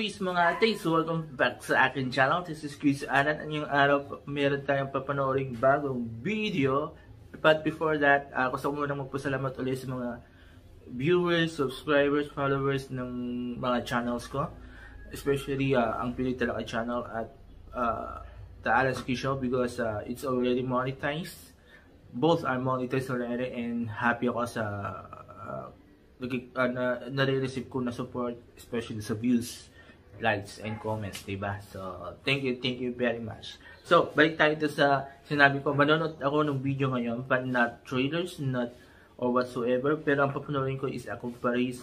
Chris mga ate, so welcome back sa akin channel. This is Chris Anan, at yung araw meron tayong papanooring bagong video. But before that, gusto ko muna magpasalamat ulit sa mga viewers, subscribers, followers ng mga channels ko. Especially ang Pili Talaga channel at the Alan Ski Show, because it's already monetized. Both are monetized already, and happy ako sa nare-receive ko na support, especially sa views, likes, and comments, diba? So, thank you very much. So, balik tayo sa sinabi ko, manonood ako ng video ngayon, but not trailers, not or whatsoever, pero ang papanoorin ko is a comparison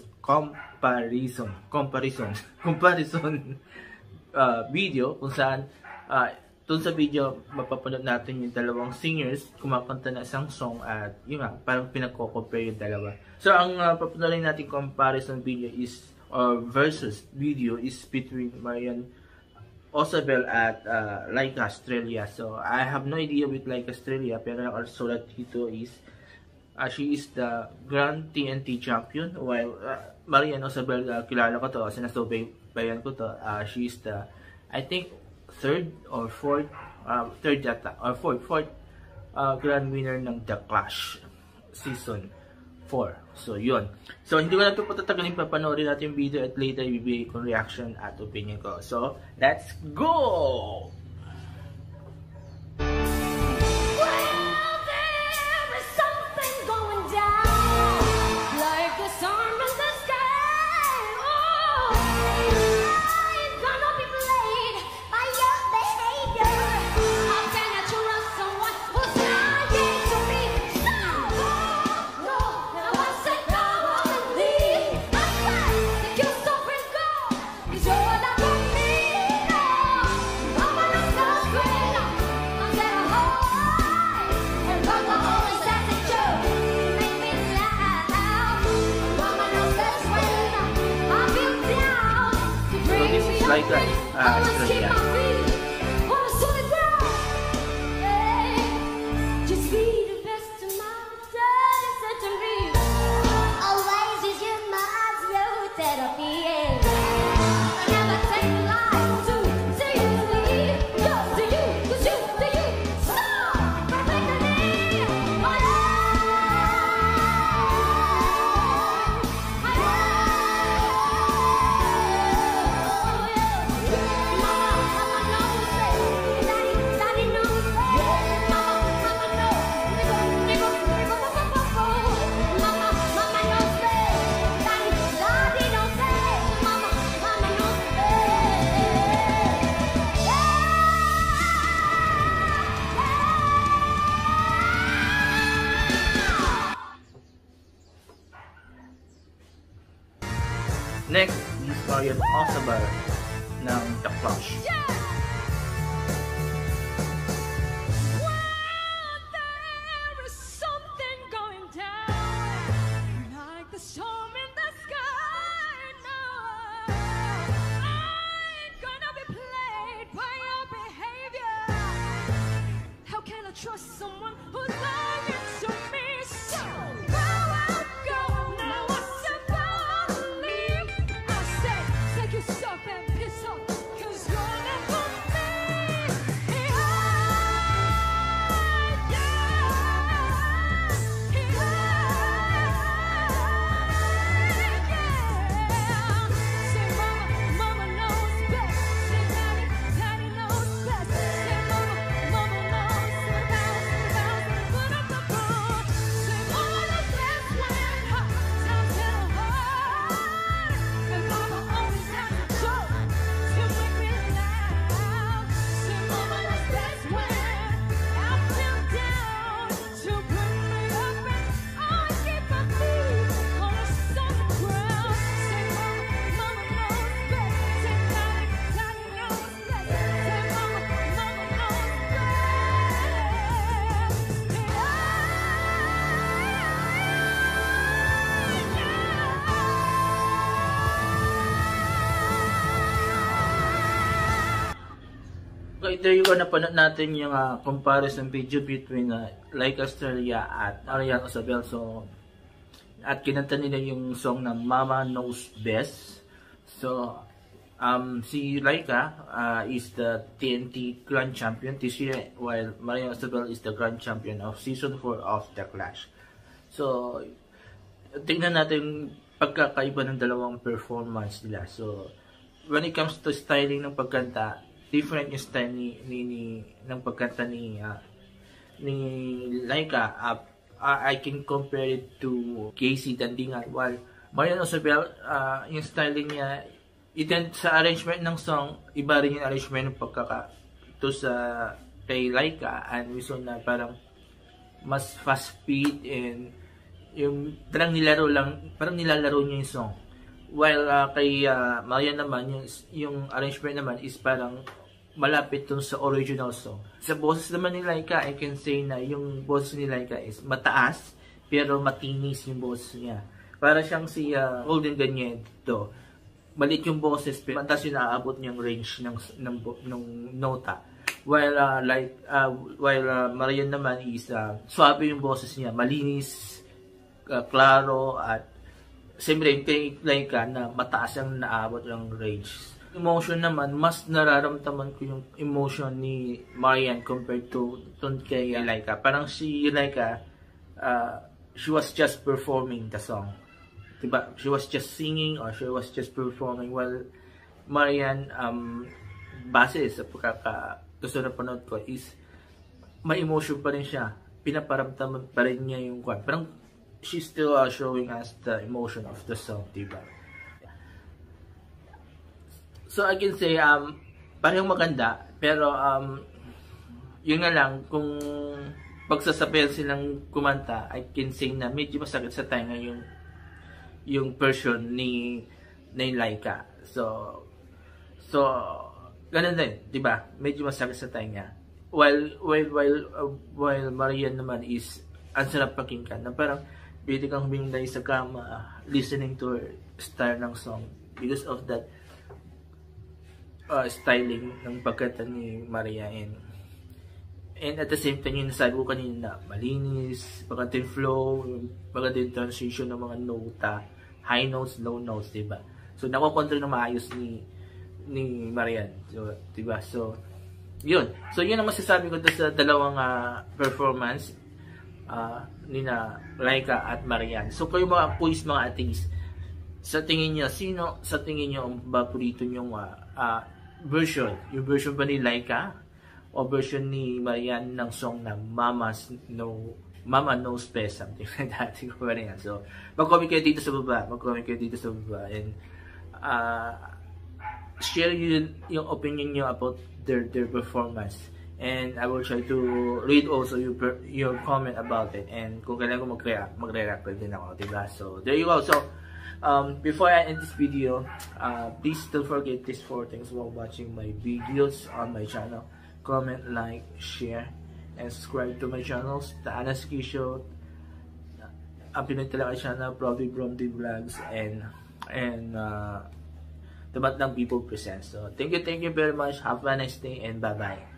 video, kung saan dun sa video mapapanood natin yung dalawang singers kumakanta na isang song, at yun nga, parang pinagko-compare yung dalawa. So ang papanoorin natin comparison video is versus video is between Marian Osabel at Laika Estrella. So I have no idea with Laika Estrella, pero nakasulat dito is she is the Grand TNT champion, while Marian Osabel, kilala ko to, sinasubaybayan ko to, she is the, I think, third or fourth grand winner ng The Clash season 4. So yun. So hindi ko na ito patatagalin, papanoorin natin yung video at later ibibigay ko reaction at opinion ko. So let's go! Like that, Estrella. Next is Marian Osabel ng The Clash. Trust someone who's lying to me. So yourself and piss off, 'cause you're not for me. Say mama knows best. Say daddy knows best. Say mama knows about put up the phone. Say mama knows best when times get hard, and mama always has a joke to make me laugh. Say mama knows best when I feel down, to bring me up and always keep my feet on a solid ground. Say mama knows best. Say daddy knows best. Say mama knows Okay, there you go, napanood natin yung comparison video between Laika Estrella at Marian Osabel. So, at kinanta nila yung song na Mama Knows Best. So, Si Laika is the TNT Grand Champion this year, while Marian Isabel is the Grand Champion of Season 4 of The Clash. So, tingnan natin pagkakaiba ng dalawang performance nila. So, when it comes to styling ng pagkanta, different yung style ng pagkanta ni Laika. I can compare it to Casey Dandingan, while Marian Isabel, yung styling niya, sa arrangement ng song, iba rin yung arrangement ng ito sa kay Laika, and we saw na parang mas fast speed and yung parang nilalaro niya yung song. While kay Marian naman, yung arrangement naman is parang malapit dun sa original song. Sa boses naman ni Laika, I can say na yung boses ni Laika is mataas, pero matinis yung boses niya. Para siyang si Golden Ganyento. Maliit yung boses, pero mataas yung naaabot niyang range ng nota. While Marian naman is swabe yung boses niya, malinis, klaro, at siyempre kay Laika na mataas ang naabot ng range. Emotion naman, mas nararamdaman ko yung emotion ni Marian compared to kay Laika. Parang si Laika, she was just performing the song. Diba? She was just singing or she was just performing, while Marian, base sa gusto na panood ko, is may emotion pa rin siya. Pinaparamdaman pa rin niya yung kwan. Parang she's still showing us the emotion of the song, diba? So I can say, parang maganda, pero yun nga lang, kung pagsasabihan silang kumanta, I can say na medyo masakit sa tayo yung version ni Laika. So ganun din, 'di ba? Medyo masakit sa tainga. While Marian naman is ang sarap pakinggan, na parang pwede kang huminday sa kama listening to her style ng song because of that styling ng pagkanta ni Maria, and at the same time, yung nasabi ko kanina, malinis, magandang flow, magandang transition ng mga nota, high notes, low notes, diba? So, nakokontrol na maayos ni Marian, so, diba? So, yun. So, yun ang masasabi ko sa dalawang performance ni Laika at Marian. So, kayo mga quiz, mga atis, sa tingin nyo, sino sa tingin nyo ang paborito nyong version? Yung version ba ni Laika o version ni Marian ng song na Mama Knows Best, something like that. Ko ba yan? So, mag-comment kayo dito sa baba. And share yung opinion nyo about their performance. And I will try to read also your comment about it. And kung kailangan ko mag-react din ako, diba? So, there you go. So, before I end this video, please don't forget these 4 things while watching my videos on my channel. Comment, like, share, and subscribe to my channels, The Anaski Show, ang Pinoy Talaga Channel, Probably Bromdy Vlogs, and The Matlang People Presents. So, thank you very much. Have a nice day, and bye-bye.